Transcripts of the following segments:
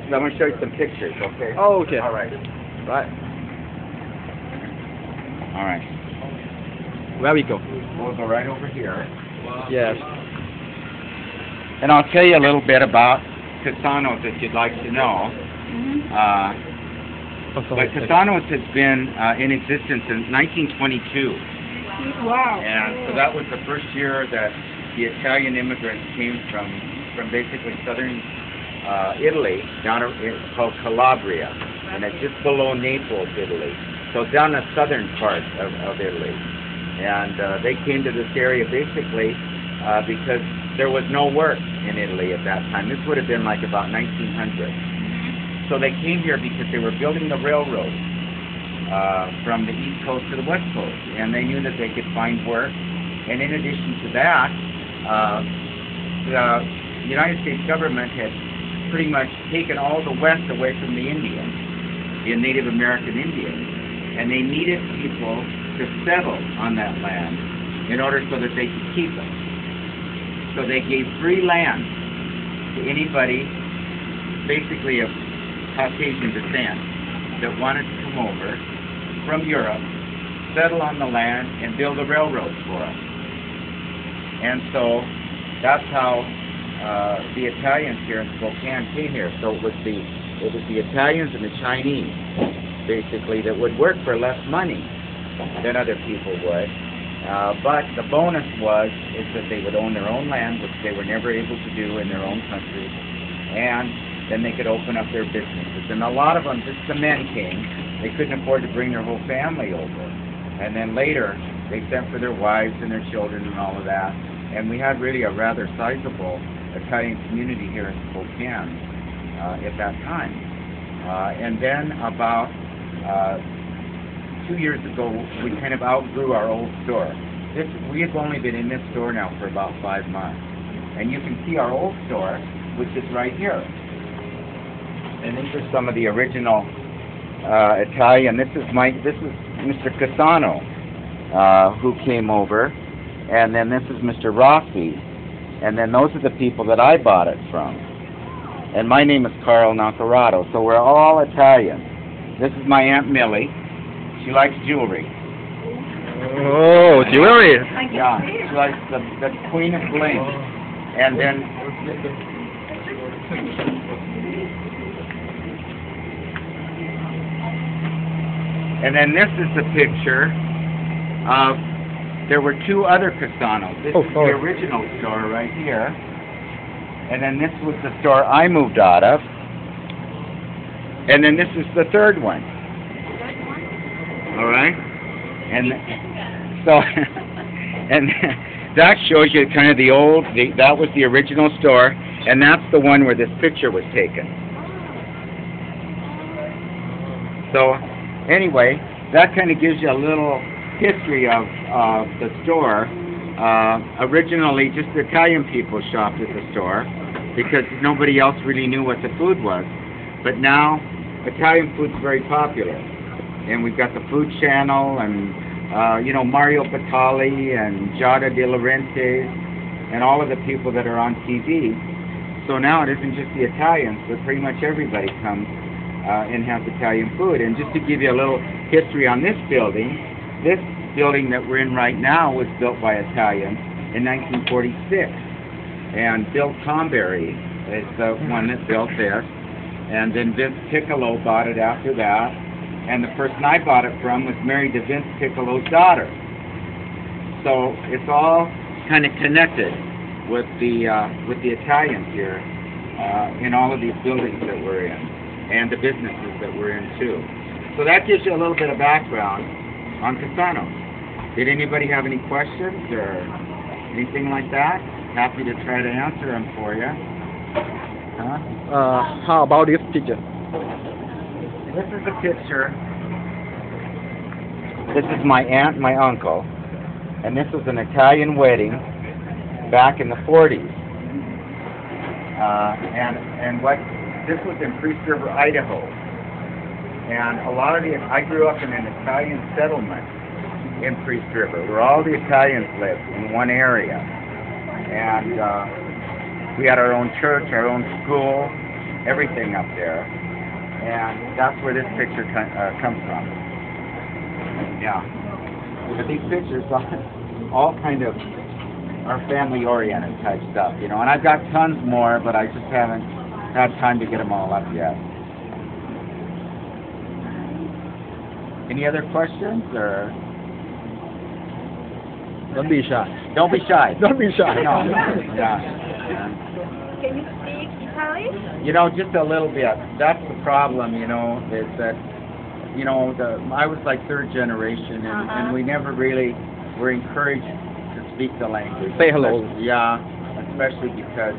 I'm going to show you some pictures, okay? Oh, okay. All right. Right. All right. Where we go? We'll go right over here. Yes. And I'll tell you a little bit about Cassano's if you'd like to know. But Cassano's has been in existence since 1922. Wow. And so that was the first year that the Italian immigrants came from basically southern Italy, down it's called Calabria, and it's just below Naples, Italy. So down the southern part of Italy. And they came to this area basically because there was no work in Italy at that time. This would have been like about 1900. So they came here because they were building the railroad from the east coast to the west coast, and they knew that they could find work. And in addition to that, the United States government had pretty much taken all the west away from the Indians, the Native American Indians, and they needed people to settle on that land in order so that they could keep it. So they gave free land to anybody, basically of Caucasian descent, that wanted to come over from Europe, settle on the land, and build a railroad for us. And so that's how the Italians here in Spokane came here. So it was the Italians and the Chinese, basically, that would work for less money than other people would. But the bonus is that they would own their own land, which they were never able to do in their own country, and then they could open up their businesses. And a lot of them, just the men came. They couldn't afford to bring their whole family over. And then later, they sent for their wives and their children and all of that. And we had really a rather sizable Italian community here in Spokane at that time. And then about 2 years ago, we kind of outgrew our old store. We have only been in this store now for about 5 months. And you can see our old store, which is right here. And these are some of the original Italian. This is Mr. Cassano, who came over, and then this is Mr. Rossi, and then those are the people that I bought it from. And my name is Carl Naccarato, so we're all Italian. This is my Aunt Millie. She likes jewelry. Oh, jewelry! Yeah, she likes the Queen of Bling. And then this is the picture of, there were two other Cassanos. This is the original store right here. And then this was the store I moved out of. And then this is the third one. All right? And so, and that shows you kind of that was the original store, and that's the one where this picture was taken. So, anyway, that kind of gives you a little history of the store. Originally, just the Italian people shopped at the store because nobody else really knew what the food was. But now, Italian food's very popular. And we've got the Food Channel and, Mario Batali and Giada De Laurentiis and all of the people that are on TV. So now it isn't just the Italians, but pretty much everybody comes and has Italian food. And just to give you a little history on this building that we're in right now was built by Italians in 1946. And Bill Tomberry is the one that built this. And then Vince Piccolo bought it after that. And the person I bought it from was married to Vince Piccolo's daughter. So it's all kind of connected with the Italians here in all of these buildings that we're in, and the businesses that we're in too. So that gives you a little bit of background on Cassano. Did anybody have any questions or anything like that? Happy to try to answer them for you. How about this picture? This is a picture. This is my aunt and my uncle, and this was an Italian wedding back in the 40s. This was in Priest River, Idaho, and I grew up in an Italian settlement in Priest River, where all the Italians lived in one area, and we had our own church, our own school. everything up there, and that's where this picture comes from. Yeah, but these pictures all kind of are family-oriented type stuff, you know. And I've got tons more, but I just haven't had time to get them all up yet. Any other questions, or? Don't be shy. Don't be shy. Don't be shy. No. Yeah. Can you speak Italian? You know, just a little bit. That's the problem, you know, is that, you know, I was like third generation, and we never really were encouraged to speak the language. Say hello. Yeah, especially because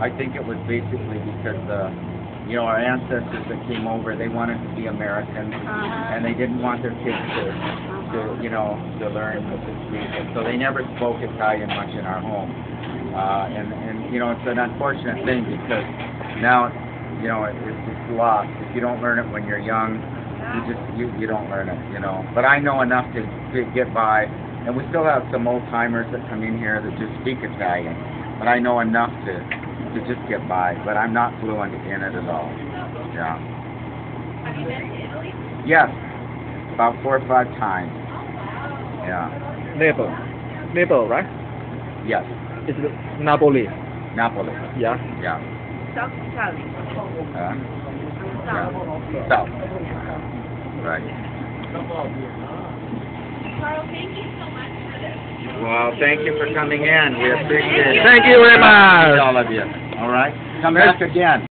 I think it was basically because you know, our ancestors that came over, they wanted to be American, and they didn't want their kids to you know, to learn to speak it. So they never spoke Italian much in our home. And you know, it's an unfortunate thing because now, you know, it's just lost. If you don't learn it when you're young, you don't learn it, you know. But I know enough to get by, and we still have some old timers that come in here that just speak Italian. But I know enough to just get by, but I'm not fluent in it at all. Yeah. Have you been to Italy? Yes, about 4 or 5 times. Yeah. Naples, right? Yes. It's Napoli. Napoli. Yeah. Yeah. South Italy. Yeah. South. South. Right. Carl, thank you so much for this. Well, thank you for coming in. We appreciate it. Thank you very much. All of you. All right. Come back again.